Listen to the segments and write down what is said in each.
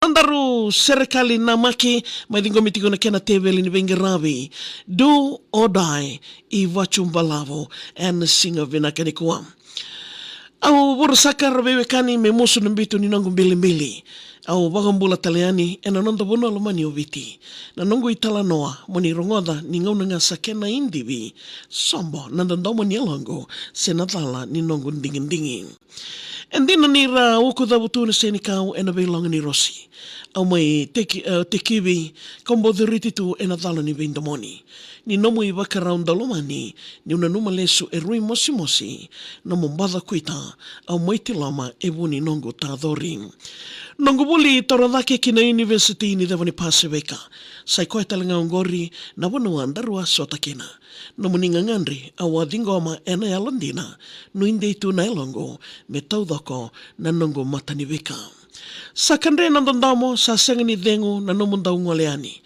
Andaru serikali namaki maidingo mitiko na kena tebeli ni vengi ravi do or die I wachumbalavo and singa vinakani kuam. Au burusaka rabewe kani me musu nambitu ni nangu mbili. Au bagambula taliani ena nonda bono alumani oviti. Na nongo itala noa moni rongoda ni ngau nga sakena indivi sombo nandandomo ni alongo senatala ni nongo ndingindingi. Endina nira ukuda butuna senikau ena beilanga ni rosi. Au mai tekiwi kombo dhirititu ena dhala ni vindamoni. Ni nomu I waka raundalomani ni unanuma lesu rui mosi na mombada kuita au maiti lama wuni nongo tadhori. Nongo buli toradake kina university ni devani paseweka. Saikoe talinga ongori na wanu andarua sota kina. Nomu ningangandri au adingoma ena yalandina nuindeitu na elongo me taudoko na nongo mataniveka. Sa kandre nandandamo sa sengani dengu na nomunda ungoleani.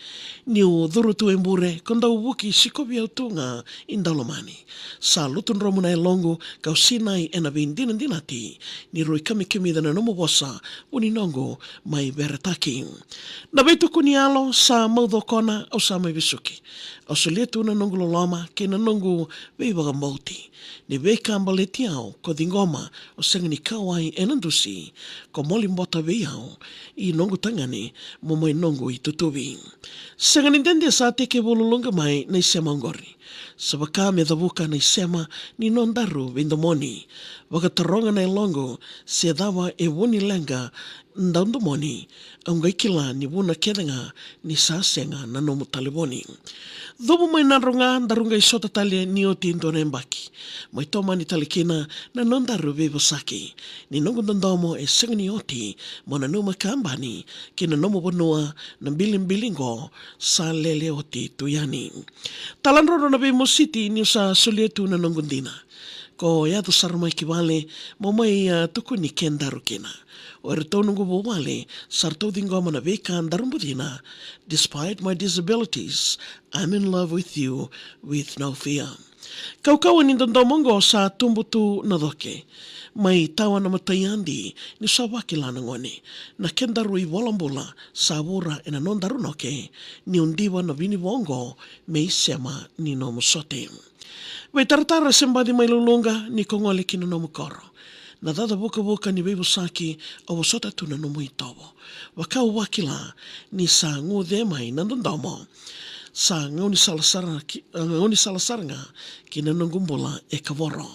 Niu dhurutu embure konda ubuki sikobi autunga indalomani. Sa lutun romu na elongo kau sinai ena vindina dinati ni rui kami na nomu bosa uninongo mai beretaki. Na betu kunialo sa maudokona au sa mai visuki. Au suletu na nongo lolama ke na nongo veivaga mauti. Ni veka ambaleti au ko dingoma o sengani kawai enandusi ko moli mbota veiau I nongo tangani mo mai nongo I tutuvi. Sengani dende sa teke volulunga mai na isema ngori. Sabaka me dhavuka na isema ni nondaru vindomoni. Wakataronga na ilongo se dawa wuni lenga ndaundomoni. Aunga ikila ni wuna kedenga ni sasenga na nomu taliboni. Dhubu mai narunga darunga isota talia ni oti indonembaki. Mai toma ni talikina na nondaru vivosaki. Ni nongo ndandomo sengani oti mona numa kambani kina nomu bonua na bilingo sa lele oti tuyani. Talanroro na Bemo City ni sa sulietu na nongundina. Ko yatu sarmai kivale momai tuku ni kendaru kina. O retonungu bovale sarto dingoma na veka andarumbudina. Despite my disabilities, I'm in love with you with no fear. Kau nindandomongo sa tumbutu na doke. Mai tawa na matayandi ni sa wakilana ngone. Na kendaru I volambula sa wura ena nondaru noke ni undiwa na vinivongo me isema ni nomu sote. Wei taratara sembadi mai lulunga ni kongole kina nomu koro. Na dada buka ni bebusaki o sota tuna nomu itobo. Wakau wakila ni sa ngude mai nandandomo. Sa ngauni salasaranga kina nongumbula kavoro.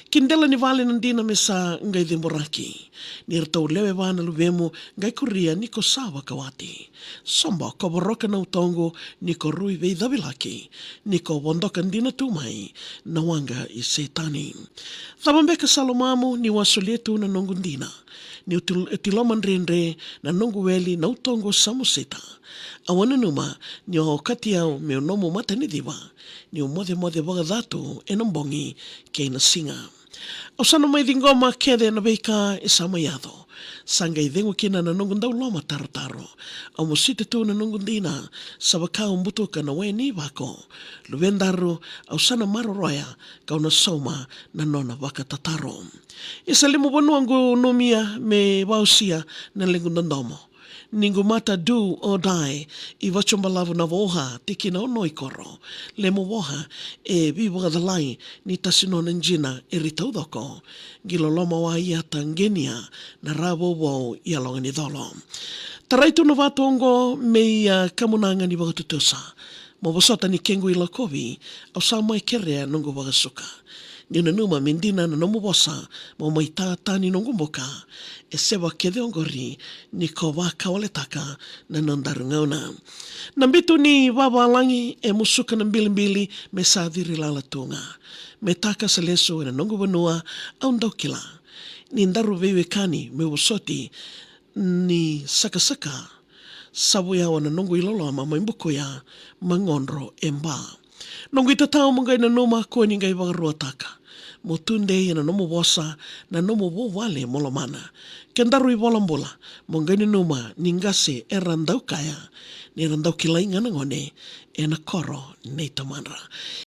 Kindela ni vale nandina me sa ngai demboraki. Ni rtau lewe wana luvemu ngai kuria niko sawa kawati. Somba kaboroka na utongo niko rui vei dhavilaki. Niko bondoka ndina tumai na wanga I setani. Thabambeka salomamu ni wasolietu na nongundina. Ni utiloman renre na nonguweli na utongo samuseta. Awana numa ni wakati au meonomo matanidiwa. Ni umode wagadhatu enambongi keina singa. Osana mai dingoma kede na beika isamayado. Sanga idhengu kina na nongundau loma tarotaro. Au musite tu na nongundina sabaka umbutuka na weni wako. Luvendaru au sana maroroya kau na soma na nona waka tataro. Isalimu bonuangu numia me wausia na lengundandomo. Ningu mata do or die I wachumbalavu na voha tiki na onoi koro. Le mo voha viwa dhalai ni tasino nanjina ritaudoko. Gilo loma wa iata ngenia na rabo wo ialonga ni dholo. Taraitu no vatongo me kamunanga ni wakatutusa. Mo wasota ni kengu ilakovi au samai kerea nungu wakasuka. Nina numa mendina na nomu bosa mo mai tātani nongumboka sewa kede ongori ni ko waka waletaka na nandarungauna. Nambitu ni wawalangi musuka na mbili me sadiri lalatunga. Me taka saleso na nongu wanua au ndaukila. Ni ndaru vewe kani me wasoti ni sakasaka. Sabu ya wana nongu iloloma maimbuko ya mangonro emba. Nongu itatao mungai na numa koe ni ngai wagaruataka. Motunde na nomu bosa na nomu wale molomana. Kendaru I volambula mungai na numa ningase randau kaya ni randau kilainga na ngone na koro nei tamanra.